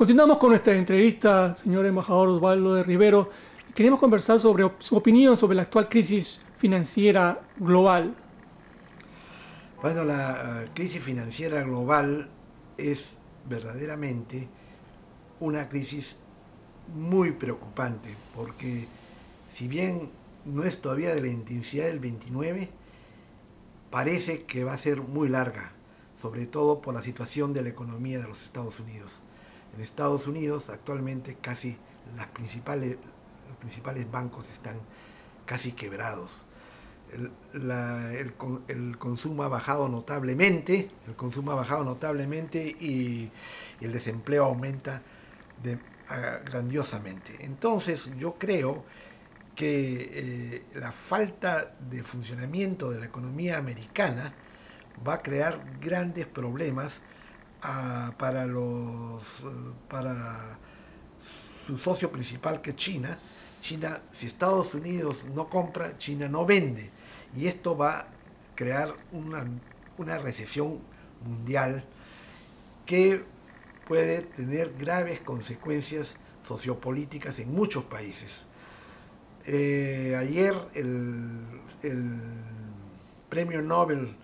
Continuamos con nuestra entrevista, señor embajador Osvaldo de Rivero. Queremos conversar sobre su opinión sobre la actual crisis financiera global. Bueno, la crisis financiera global es verdaderamente una crisis muy preocupante, porque si bien no es todavía de la intensidad del 29, parece que va a ser muy larga, sobre todo por la situación de la economía de los Estados Unidos. En Estados Unidos actualmente casi los principales bancos están casi quebrados. El consumo ha bajado notablemente, y el desempleo aumenta grandiosamente. Entonces yo creo que la falta de funcionamiento de la economía americana va a crear grandes problemas para su socio principal, que es China. China, si Estados Unidos no compra, China no vende. Y esto va a crear una recesión mundial que puede tener graves consecuencias sociopolíticas en muchos países. Ayer el premio Nobel,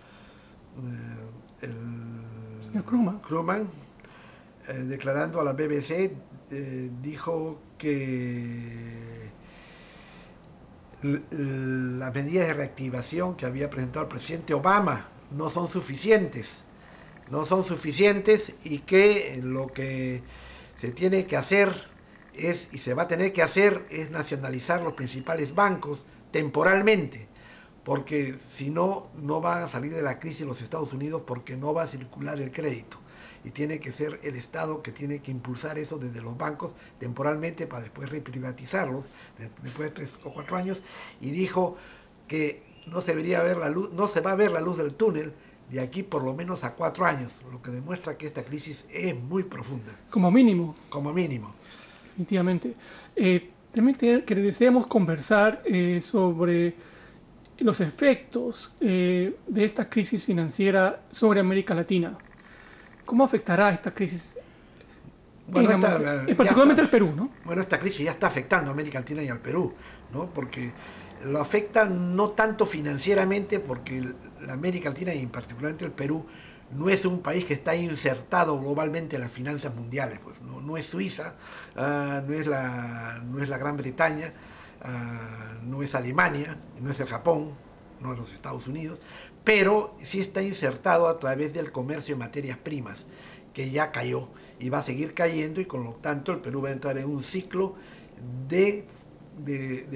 Señor Krugman, declarando a la BBC, dijo que las medidas de reactivación que había presentado el presidente Obama no son suficientes y que lo que se tiene que hacer y se va a tener que hacer es nacionalizar los principales bancos temporalmente, porque si no, no van a salir de la crisis los Estados Unidos, porque no va a circular el crédito. Y tiene que ser el Estado que tiene que impulsar eso desde los bancos temporalmente para después reprivatizarlos después de 3 o 4 años. Y dijo que no se va a ver la luz del túnel de aquí por lo menos a 4 años, lo que demuestra que esta crisis es muy profunda. Como mínimo. Como mínimo. Definitivamente. También que deseamos conversar sobre los efectos de esta crisis financiera sobre América Latina. ¿Cómo afectará esta crisis? Bueno, particularmente al Perú, ¿no? Bueno, esta crisis ya está afectando a América Latina y al Perú, ¿no? Porque lo afecta no tanto financieramente, porque la América Latina y particularmente el Perú no es un país que está insertado globalmente en las finanzas mundiales, pues no es Suiza, no es la Gran Bretaña, no es Alemania, no es el Japón, no es los Estados Unidos, pero sí está insertado a través del comercio de materias primas, que ya cayó y va a seguir cayendo, y con lo tanto el Perú va a entrar en un ciclo de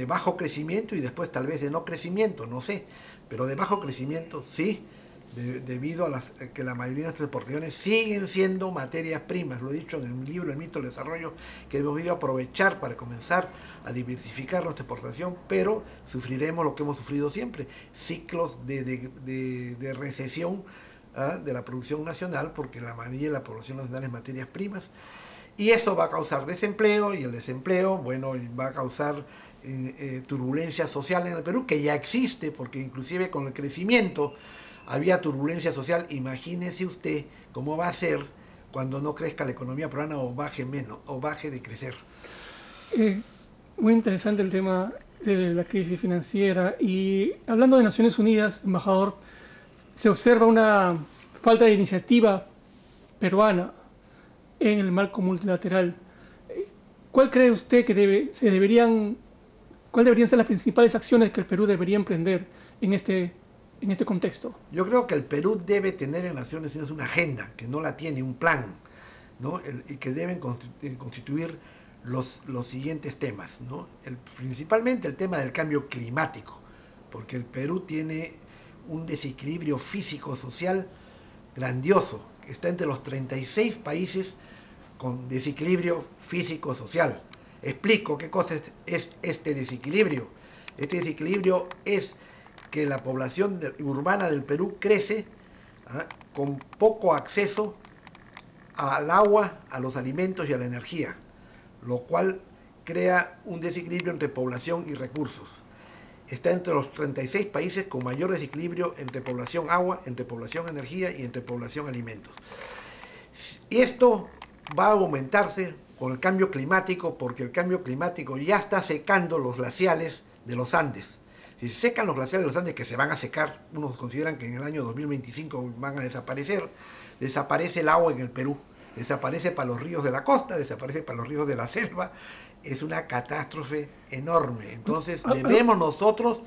bajo crecimiento y después tal vez de no crecimiento, no sé, pero de bajo crecimiento sí, debido a que la mayoría de nuestras exportaciones siguen siendo materias primas. Lo he dicho en el libro El mito del desarrollo, que hemos debido aprovechar para comenzar a diversificar nuestra exportación, pero sufriremos lo que hemos sufrido siempre, ciclos de recesión de la producción nacional, porque la mayoría de la población nacional es materias primas, y eso va a causar desempleo, y el desempleo, bueno, va a causar turbulencia social en el Perú, que ya existe, porque inclusive con el crecimiento había turbulencia social. Imagínese usted cómo va a ser cuando no crezca la economía peruana o baje menos, o baje de crecer. Muy interesante el tema de la crisis financiera. Y hablando de Naciones Unidas, embajador, se observa una falta de iniciativa peruana en el marco multilateral. ¿Cuál cree usted que cuál deberían ser las principales acciones que el Perú debería emprender en este contexto? Yo creo que el Perú debe tener en Naciones Unidas una agenda, que no la tiene, un plan, ¿no? Y que deben constituir los siguientes temas, ¿no? Principalmente el tema del cambio climático, porque el Perú tiene un desequilibrio físico-social grandioso, está entre los 36 países con desequilibrio físico-social. Explico qué cosa es este desequilibrio. Este desequilibrio es que la población urbana del Perú crece con poco acceso al agua, a los alimentos y a la energía, lo cual crea un desequilibrio entre población y recursos. Está entre los 36 países con mayor desequilibrio entre población agua, entre población energía y entre población alimentos. Y esto va a aumentarse con el cambio climático, porque el cambio climático ya está secando los glaciales de los Andes. Si se secan los glaciales de los Andes, que se van a secar, unos consideran que en el año 2025 van a desaparecer, desaparece el agua en el Perú, desaparece para los ríos de la costa, desaparece para los ríos de la selva, es una catástrofe enorme. Entonces debemos nosotros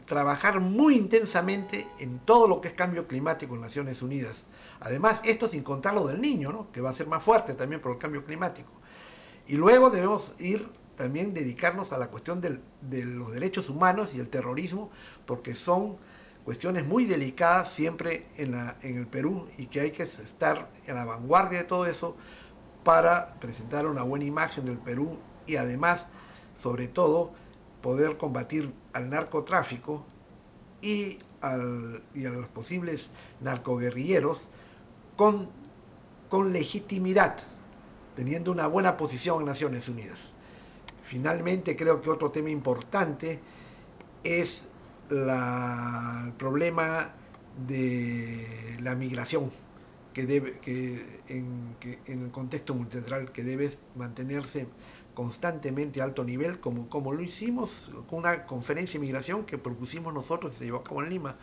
trabajar muy intensamente en todo lo que es cambio climático en Naciones Unidas. Además, esto sin contar lo del niño, ¿no?, que va a ser más fuerte también por el cambio climático. Y luego debemos ir también dedicarnos a la cuestión de los derechos humanos y el terrorismo, porque son cuestiones muy delicadas siempre en el Perú, y que hay que estar en la vanguardia de todo eso para presentar una buena imagen del Perú y además, sobre todo, poder combatir al narcotráfico y a los posibles narcoguerrilleros con legitimidad, teniendo una buena posición en Naciones Unidas. Finalmente, creo que otro tema importante es el problema de la migración, que en el contexto multilateral, que debe mantenerse constantemente a alto nivel, como lo hicimos con una conferencia de migración que propusimos nosotros y se llevó a cabo en Lima.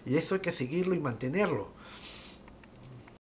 Y eso hay que seguirlo y mantenerlo.